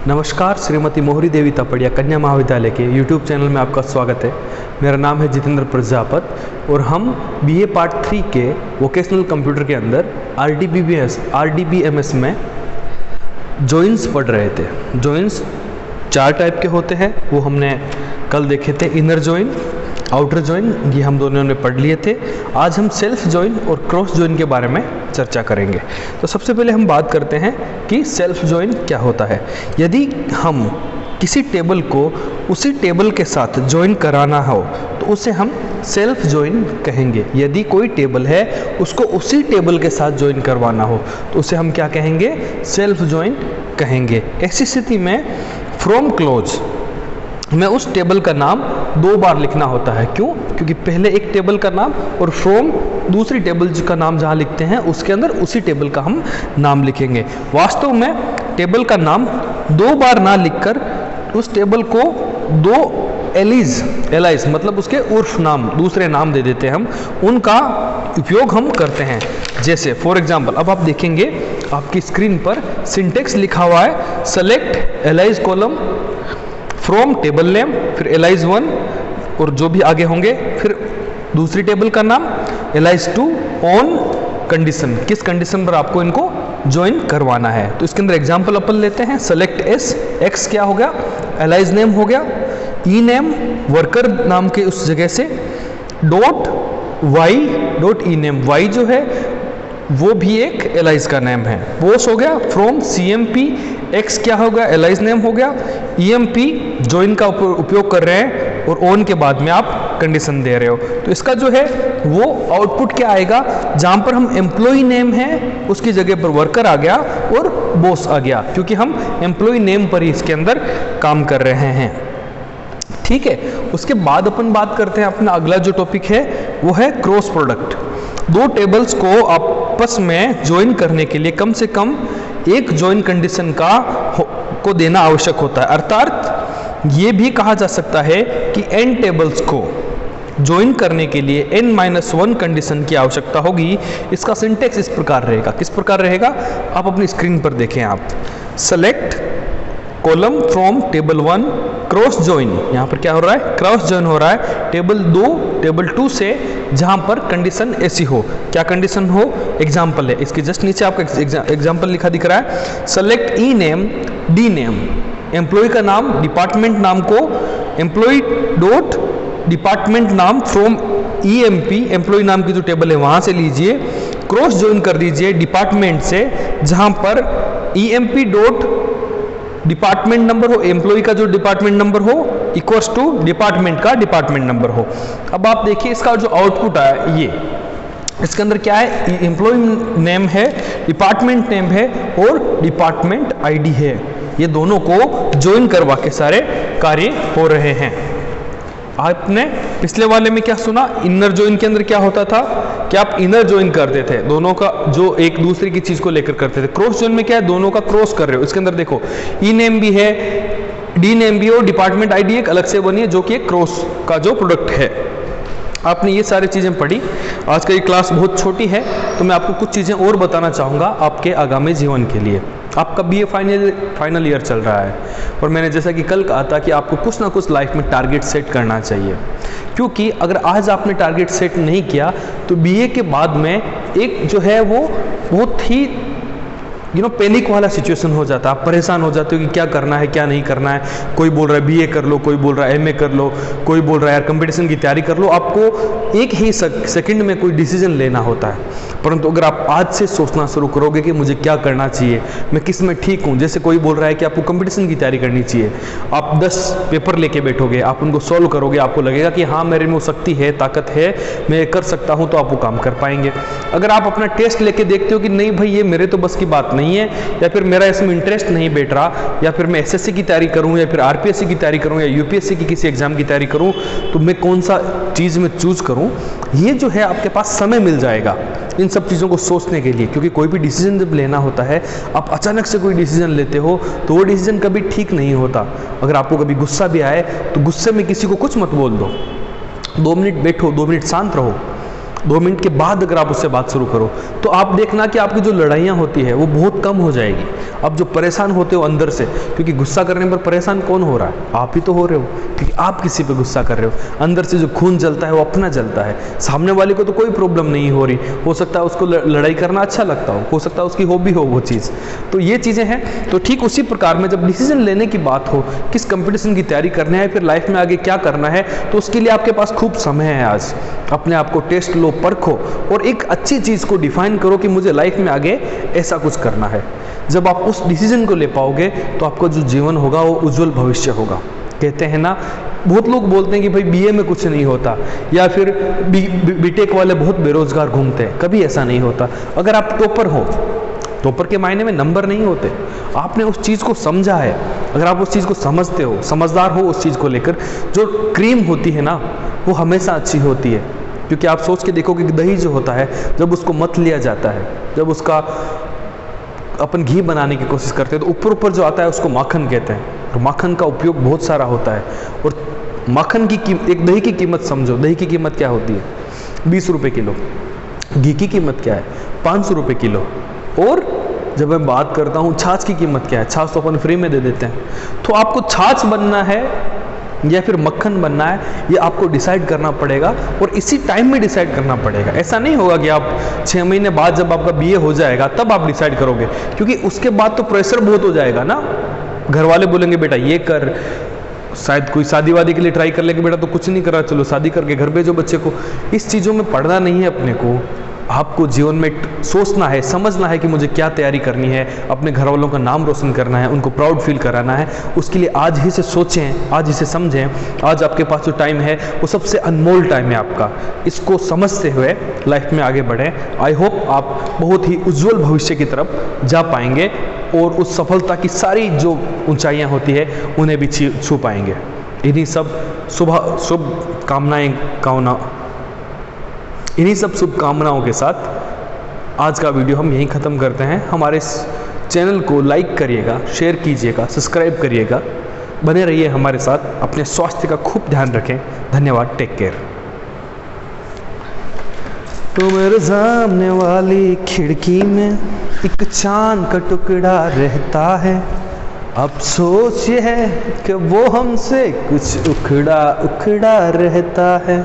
नमस्कार, श्रीमती मोहरी देवी तापड़िया कन्या महाविद्यालय के YouTube चैनल में आपका स्वागत है। मेरा नाम है जितेंद्र प्रजापत और हम BA पार्ट 3 के वोकेशनल कंप्यूटर के अंदर RDBMS में जॉइंस पढ़ रहे थे। जॉइंस 4 टाइप के होते हैं, वो हमने कल देखे थे। इनर जॉइन, आउटर जॉइन, ये हम दोनों ने पढ़ लिए थे। आज हम सेल्फ जॉइन और क्रॉस जॉइन के बारे में चर्चा करेंगे। तो सबसे पहले हम बात करते हैं कि सेल्फ जॉइन क्या होता है। यदि हम किसी टेबल को उसी टेबल के साथ जॉइन कराना हो तो उसे हम सेल्फ जॉइन कहेंगे। यदि कोई टेबल है उसको उसी टेबल के साथ जॉइन करवाना हो तो उसे हम क्या कहेंगे? सेल्फ जॉइन कहेंगे। ऐसी स्थिति में फ्रॉम क्लोज में उस टेबल का नाम 2 बार लिखना होता है। क्यों? क्योंकि पहले एक टेबल का नाम और फ्रॉम दूसरी टेबल का नाम जहाँ लिखते हैं उसके अंदर उसी टेबल का हम नाम लिखेंगे। वास्तव में टेबल का नाम 2 बार ना लिखकर उस टेबल को 2 एलाइज मतलब उसके उर्फ नाम, दूसरे नाम दे देते हैं हम, उनका उपयोग हम करते हैं। जैसे फॉर एग्जाम्पल अब आप देखेंगे आपकी स्क्रीन पर सिंटेक्स लिखा हुआ है, select allies column from table name, फिर एलाइज 1 और जो भी आगे होंगे, फिर दूसरी टेबल का नाम एलाइज 2 ऑन कंडीशन, किस कंडीशन पर आपको इनको ज्वाइन करवाना है। तो इसके अंदर एग्जांपल अपन लेते हैं। सेलेक्ट एस, एक्स क्या हो गया? एलाइज नेम हो गया। ई नेम वर्कर नाम के उस जगह से, dot Y dot E name, Y जो है वो भी एक एलाइज का नेम है। बोस हो गया। फ्रॉम CMP, एक्स क्या हो गया? एलाइज नेम हो गया। EMP ज्वाइन का उपयोग कर रहे हैं और ऑन के बाद में आप कंडीशन दे रहे हो। तो इसका जो है वो आउटपुट क्या आएगा? जहां पर हम एम्प्लॉय नेम है उसकी जगह पर वर्कर आ गया और बॉस आ गया, क्योंकि हम एम्प्लॉय नेम पर ही इसके अंदर काम कर रहे हैं। ठीक है, उसके बाद अपन बात करते हैं, अपना अगला जो टॉपिक है वो है क्रॉस प्रोडक्ट। 2 टेबल्स को आपस में ज्वाइन करने के लिए कम से कम एक ज्वाइन कंडीशन को देना आवश्यक होता है। अर्थात ये भी कहा जा सकता है कि n टेबल्स को ज्वाइन करने के लिए n-1 कंडीशन की आवश्यकता होगी। इसका सिंटेक्स इस प्रकार रहेगा। किस प्रकार रहेगा? आप अपनी स्क्रीन पर देखें। आप select column from table 1 cross join, यहाँ पर क्या हो रहा है? क्रॉस ज्वाइन हो रहा है टेबल 2 से, जहाँ पर कंडीशन ऐसी हो। क्या कंडीशन हो? एग्जाम्पल है, इसके जस्ट नीचे आपका एग्जाम्पल लिखा दिख रहा है। सेलेक्ट ई नेम डी नेम, एम्प्लॉय का नाम डिपार्टमेंट नाम को एम्प्लॉय डॉट डिपार्टमेंट नाम फ्रॉम EMP, एम्प्लॉय नाम की जो टेबल है वहाँ से लीजिए, क्रॉस ज्वाइन कर दीजिए डिपार्टमेंट से, जहाँ पर EMP डॉट डिपार्टमेंट नंबर हो, एम्प्लॉय का जो डिपार्टमेंट नंबर हो इक्वल्स टू डिपार्टमेंट का डिपार्टमेंट नंबर हो। अब आप देखिए इसका जो आउटपुट आया, ये इसके अंदर क्या है? एम्प्लॉय नेम है, डिपार्टमेंट नेम है और डिपार्टमेंट ID है। ये दोनों को ज्वाइन करवा के सारे कार्य हो रहे हैं। आपने पिछले वाले में क्या सुना? इनर जॉइन के अंदर क्या होता था कि आप इनर जॉइन करते थे, दोनों का जो एक दूसरे की चीज को लेकर करते थे। क्रॉस जॉइन में क्या है? दोनों का क्रॉस कर रहे हो। इसके अंदर देखो ई नेम भी है, डी नेम भी और डिपार्टमेंट ID एक अलग से बनी है, जो कि एक क्रॉस का जो प्रोडक्ट है। आपने ये सारी चीज़ें पढ़ी। आज का ये क्लास बहुत छोटी है तो मैं आपको कुछ चीज़ें और बताना चाहूँगा आपके आगामी जीवन के लिए। आपका BA फाइनल ईयर चल रहा है और मैंने जैसा कि कल कहा था कि आपको कुछ ना कुछ लाइफ में टारगेट सेट करना चाहिए, क्योंकि अगर आज आपने टारगेट सेट नहीं किया तो BA के बाद में एक जो है वो बहुत ही पैनिक वाला सिचुएशन हो जाता है। आप परेशान हो जाते हो कि क्या करना है क्या नहीं करना है। कोई बोल रहा है BA कर लो, कोई बोल रहा है MA कर लो, कोई बोल रहा है यार कंपटीशन की तैयारी कर लो। आपको एक ही सेकंड में कोई डिसीजन लेना होता है। परंतु अगर आप आज से सोचना शुरू करोगे कि मुझे क्या करना चाहिए, मैं किस में ठीक हूँ। जैसे कोई बोल रहा है कि आपको कंपटीशन की तैयारी करनी चाहिए, आप 10 पेपर लेके बैठोगे, आप उनको सॉल्व करोगे, आपको लगेगा कि हाँ मेरे में वो शक्ति है, ताकत है, मैं कर सकता हूँ, तो आप वो काम कर पाएंगे। अगर आप अपना टेस्ट लेके देखते हो कि नहीं भाई ये मेरे तो बस की बात नहीं है, या फिर मेरा इसमें इंटरेस्ट नहीं बैठ रहा, या फिर मैं SSC की तैयारी करूं, या फिर RPSC की तैयारी करूं, या UPSC की किसी एग्जाम की तैयारी करूं, तो मैं कौन सा चीज़ में चूज करूं, ये जो है आपके पास समय मिल जाएगा इन सब चीज़ों को सोचने के लिए। क्योंकि कोई भी डिसीजन जब लेना होता है, आप अचानक से कोई डिसीजन लेते हो तो वो डिसीजन कभी ठीक नहीं होता। अगर आपको कभी गुस्सा भी आए तो गुस्से में किसी को कुछ मत बोल दो, 2 मिनट बैठो, 2 मिनट शांत रहो, 2 मिनट के बाद अगर आप उससे बात शुरू करो तो आप देखना कि आपकी जो लड़ाइयाँ होती है वो बहुत कम हो जाएगी। आप जो परेशान होते हो अंदर से, क्योंकि गुस्सा करने पर परेशान कौन हो रहा है? आप ही तो हो रहे हो, क्योंकि आप किसी पे गुस्सा कर रहे हो। अंदर से जो खून जलता है वो अपना जलता है, सामने वाले को तो कोई प्रॉब्लम नहीं हो रही, हो सकता है उसको लड़ाई करना अच्छा लगता हो सकता है उसकी हॉबी हो वो चीज़। तो ये चीज़ें हैं। तो ठीक उसी प्रकार में जब डिसीजन लेने की बात हो, किस कंपटीशन की तैयारी करना है, फिर लाइफ में आगे क्या करना है, तो उसके लिए आपके पास खूब समय है। आज अपने आप को टेस्ट लो, परखो और एक अच्छी चीज़ को डिफाइन करो कि मुझे लाइफ में आगे ऐसा कुछ करना है। जब आप उस डिसीजन को ले पाओगे तो आपका जो जीवन होगा वो उज्जवल भविष्य होगा। कहते हैं ना, बहुत लोग बोलते हैं कि भाई बीए में कुछ नहीं होता, या फिर बीटेक वाले बहुत बेरोजगार घूमते हैं। कभी ऐसा नहीं होता। अगर आप टॉपर हो, टॉपर के मायने में नंबर नहीं होते, आपने उस चीज़ को समझा है, अगर आप उस चीज़ को समझते हो, समझदार हो उस चीज़ को लेकर, जो क्रीम होती है ना वो हमेशा अच्छी होती है। क्योंकि आप सोच के देखो कि दही जो होता है, जब उसको मथ लिया जाता है, जब उसका अपन घी बनाने की कोशिश करते हैं तो ऊपर ऊपर जो आता है उसको माखन कहते हैं। और माखन का उपयोग बहुत सारा होता है। और माखन की एक दही की कीमत समझो, दही की कीमत क्या होती है? 20 रुपये किलो। घी की कीमत क्या है? 500 रुपये किलो। और जब मैं बात करता हूँ छाछ की कीमत क्या है? छाछ तो अपन फ्री में दे देते हैं। तो आपको छाछ बनना है या फिर मक्खन बनना है, ये आपको डिसाइड करना पड़ेगा और इसी टाइम में डिसाइड करना पड़ेगा। ऐसा नहीं होगा कि आप 6 महीने बाद जब आपका बीए हो जाएगा तब आप डिसाइड करोगे, क्योंकि उसके बाद तो प्रेशर बहुत हो जाएगा ना। घर वाले बोलेंगे बेटा ये कर, शायद कोई शादी वादी के लिए ट्राई कर लेंगे, बेटा तो कुछ नहीं कर रहा, चलो शादी करके घर भेजो बच्चे को। इस चीज़ों में पढ़ना नहीं है अपने को। आपको जीवन में सोचना है, समझना है कि मुझे क्या तैयारी करनी है, अपने घर वालों का नाम रोशन करना है, उनको प्राउड फील कराना है। उसके लिए आज ही से सोचें, आज ही से समझें। आज आपके पास जो टाइम है वो सबसे अनमोल टाइम है आपका। इसको समझते हुए लाइफ में आगे बढ़ें। आई होप आप बहुत ही उज्जवल भविष्य की तरफ जा पाएंगे और उस सफलता की सारी जो ऊंचाइयां होती है उन्हें भी छू पाएंगे। इन्हीं सब शुभकामनाओं के साथ आज का वीडियो हम यहीं ख़त्म करते हैं। हमारे इस चैनल को लाइक करिएगा, शेयर कीजिएगा, सब्सक्राइब करिएगा। बने रहिए हमारे साथ। अपने स्वास्थ्य का खूब ध्यान रखें। धन्यवाद। Take care. तो मेरे सामने वाली खिड़की में एक चांद का टुकड़ा रहता है। अफसोस ये है कि वो हमसे कुछ उखड़ा उखड़ा रहता है।